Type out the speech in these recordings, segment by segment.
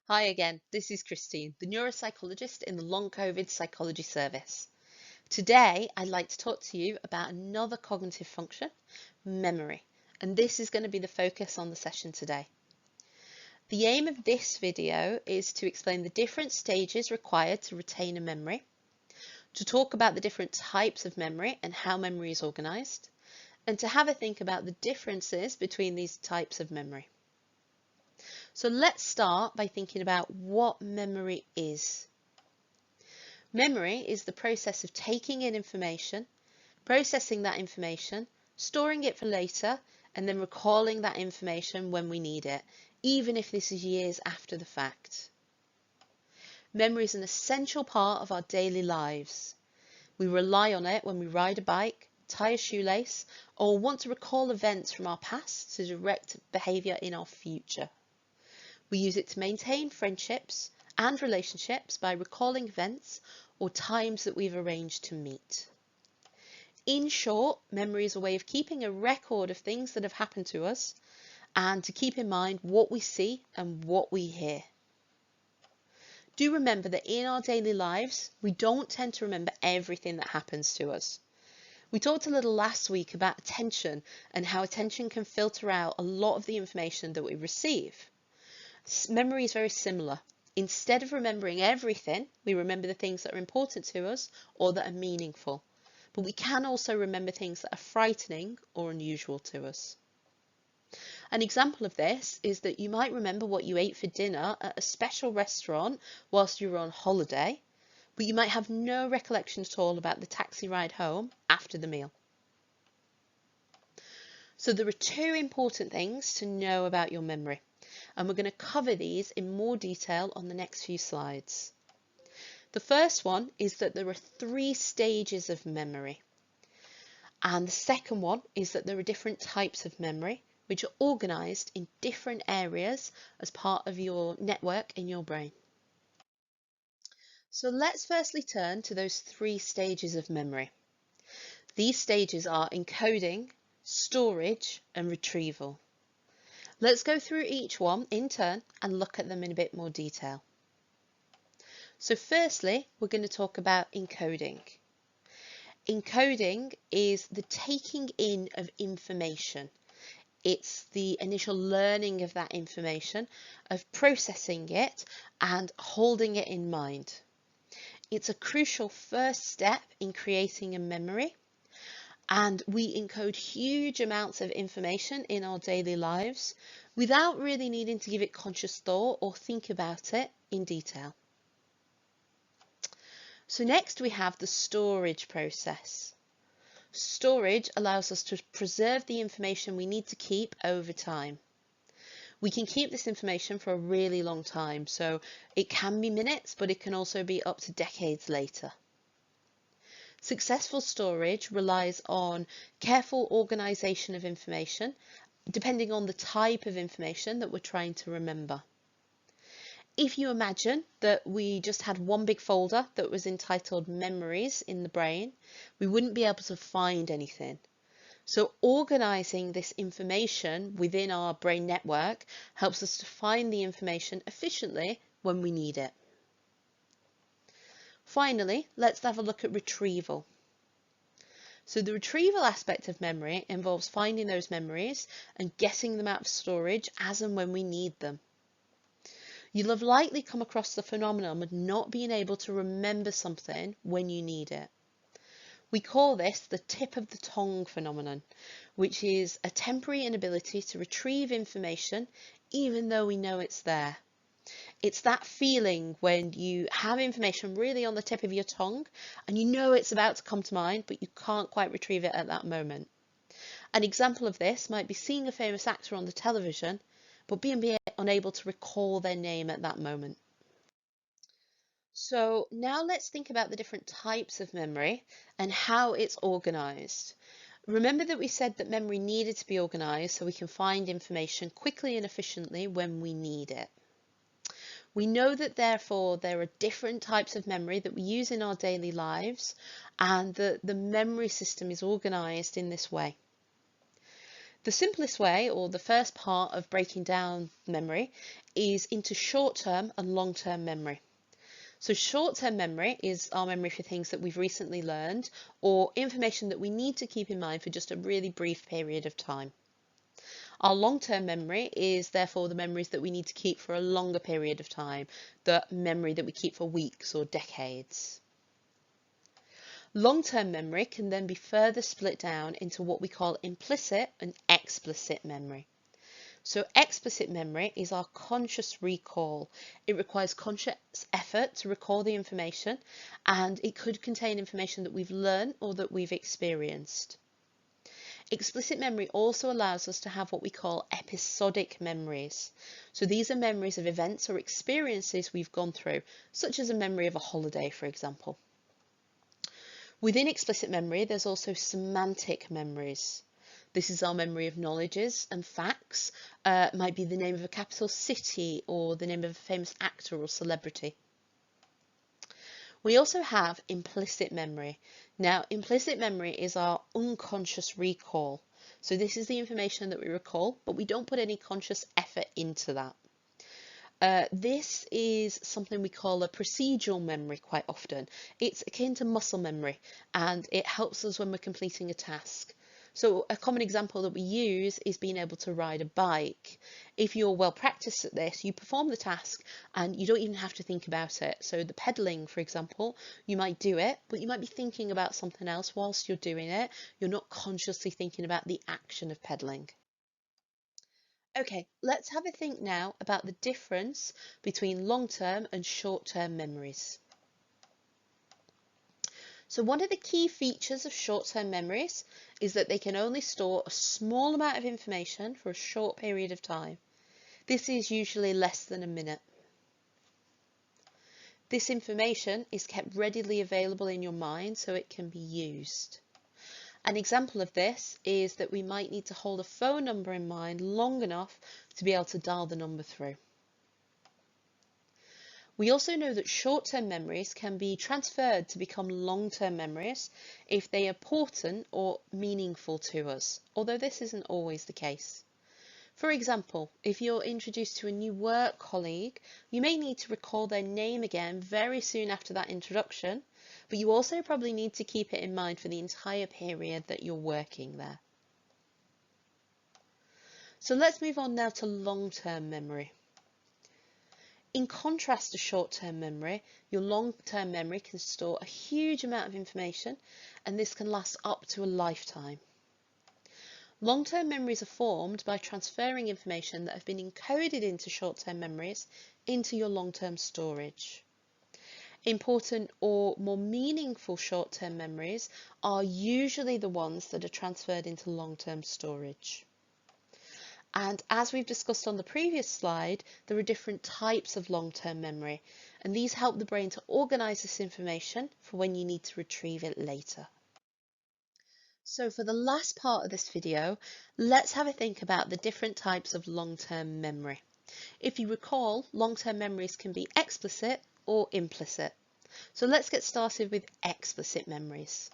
Hi again, this is Christine, the neuropsychologist in the Long COVID Psychology Service. Today, I'd like to talk to you about another cognitive function, memory, and this is going to be the focus on the session today. The aim of this video is to explain the different stages required to retain a memory, to talk about the different types of memory and how memory is organized, and to have a think about the differences between these types of memory. So let's start by thinking about what memory is. Memory is the process of taking in information, processing that information, storing it for later, and then recalling that information when we need it, even if this is years after the fact. Memory is an essential part of our daily lives. We rely on it when we ride a bike, tie a shoelace, or want to recall events from our past to direct behaviour in our future. We use it to maintain friendships and relationships by recalling events or times that we've arranged to meet. In short, memory is a way of keeping a record of things that have happened to us and to keep in mind what we see and what we hear. Do remember that in our daily lives, we don't tend to remember everything that happens to us. We talked a little last week about attention and how attention can filter out a lot of the information that we receive. Memory is very similar. Instead of remembering everything, we remember the things that are important to us or that are meaningful. But we can also remember things that are frightening or unusual to us. An example of this is that you might remember what you ate for dinner at a special restaurant whilst you were on holiday, but you might have no recollection at all about the taxi ride home after the meal. So there are two important things to know about your memory, and we're going to cover these in more detail on the next few slides. The first one is that there are 3 stages of memory. And the second one is that there are different types of memory which are organised in different areas as part of your network in your brain. So let's firstly turn to those 3 stages of memory. These stages are encoding, storage and retrieval. Let's go through each one in turn and look at them in a bit more detail. So firstly, we're going to talk about encoding. Encoding is the taking in of information. It's the initial learning of that information, of processing it and holding it in mind. It's a crucial first step in creating a memory, and we encode huge amounts of information in our daily lives without really needing to give it conscious thought or think about it in detail. So next we have the storage process. Storage allows us to preserve the information we need to keep over time. We can keep this information for a really long time, so it can be minutes, but it can also be up to decades later. Successful storage relies on careful organisation of information, depending on the type of information that we're trying to remember. If you imagine that we just had one big folder that was entitled memories in the brain, we wouldn't be able to find anything. So organising this information within our brain network helps us to find the information efficiently when we need it. Finally, let's have a look at retrieval. So the retrieval aspect of memory involves finding those memories and getting them out of storage as and when we need them. You'll have likely come across the phenomenon of not being able to remember something when you need it. We call this the tip of the tongue phenomenon, which is a temporary inability to retrieve information even though we know it's there. It's that feeling when you have information really on the tip of your tongue and you know it's about to come to mind, but you can't quite retrieve it at that moment. An example of this might be seeing a famous actor on the television, but being unable to recall their name at that moment. So now let's think about the different types of memory and how it's organised. Remember that we said that memory needed to be organised so we can find information quickly and efficiently when we need it. We know that therefore there are different types of memory that we use in our daily lives, and that the memory system is organised in this way. The simplest way, or the first part of breaking down memory, is into short-term and long-term memory. So short-term memory is our memory for things that we've recently learned or information that we need to keep in mind for just a really brief period of time. Our long-term memory is therefore the memories that we need to keep for a longer period of time, the memory that we keep for weeks or decades. Long-term memory can then be further split down into what we call implicit and explicit memory. So explicit memory is our conscious recall. It requires conscious effort to recall the information, and it could contain information that we've learned or that we've experienced. Explicit memory also allows us to have what we call episodic memories. So these are memories of events or experiences we've gone through, such as a memory of a holiday, for example. Within explicit memory, there's also semantic memories. This is our memory of knowledges and facts. Might be the name of a capital city or the name of a famous actor or celebrity. We also have implicit memory. Now, implicit memory is our unconscious recall. So this is the information that we recall, but we don't put any conscious effort into that. This is something we call a procedural memory quite often. It's akin to muscle memory, and it helps us when we're completing a task. So a common example that we use is being able to ride a bike. If you're well practiced at this, you perform the task and you don't even have to think about it. So the pedaling, for example, you might do it, but you might be thinking about something else whilst you're doing it. You're not consciously thinking about the action of pedaling. Okay, let's have a think now about the difference between long-term and short-term memories. So one of the key features of short-term memories is that they can only store a small amount of information for a short period of time. This is usually less than a minute. This information is kept readily available in your mind so it can be used. An example of this is that we might need to hold a phone number in mind long enough to be able to dial the number through. We also know that short-term memories can be transferred to become long-term memories if they are important or meaningful to us, although this isn't always the case. For example, if you're introduced to a new work colleague, you may need to recall their name again very soon after that introduction, but you also probably need to keep it in mind for the entire period that you're working there. So let's move on now to long-term memory. In contrast to short-term memory, your long-term memory can store a huge amount of information, and this can last up to a lifetime. Long-term memories are formed by transferring information that have been encoded into short-term memories into your long-term storage. Important or more meaningful short-term memories are usually the ones that are transferred into long-term storage. And as we've discussed on the previous slide, there are different types of long-term memory, and these help the brain to organize this information for when you need to retrieve it later. So for the last part of this video, let's have a think about the different types of long-term memory. If you recall, long-term memories can be explicit or implicit. So let's get started with explicit memories.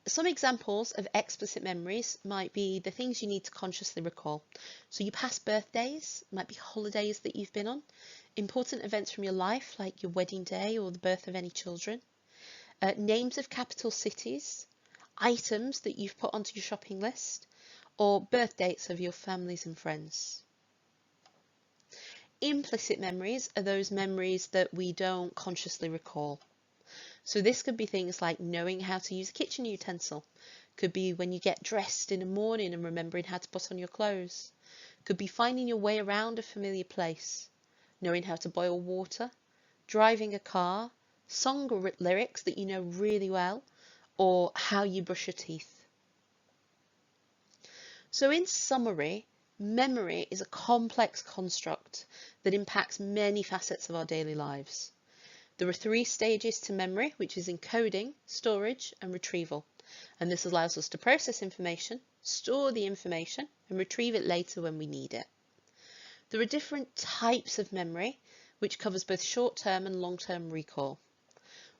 Some examples of explicit memories might be the things you need to consciously recall. So your past birthdays, might be holidays that you've been on, important events from your life like your wedding day or the birth of any children, names of capital cities, items that you've put onto your shopping list, or birth dates of your families and friends. Implicit memories are those memories that we don't consciously recall. So this could be things like knowing how to use a kitchen utensil. Could be when you get dressed in the morning and remembering how to put on your clothes. Could be finding your way around a familiar place. Knowing how to boil water. Driving a car. Song lyrics that you know really well. Or how you brush your teeth. So in summary, memory is a complex construct that impacts many facets of our daily lives. There are 3 stages to memory, which is encoding, storage, and retrieval. And this allows us to process information, store the information, and retrieve it later when we need it. There are different types of memory, which covers both short-term and long-term recall.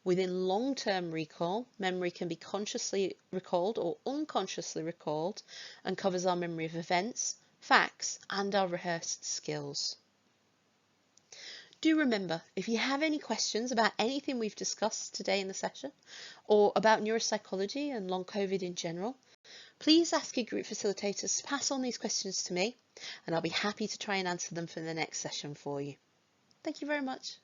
Within long-term recall, memory can be consciously recalled or unconsciously recalled and covers our memory of events, facts, and our rehearsed skills. Do remember, if you have any questions about anything we've discussed today in the session, or about neuropsychology and long COVID in general, please ask your group facilitators to pass on these questions to me, and I'll be happy to try and answer them for the next session for you. Thank you very much.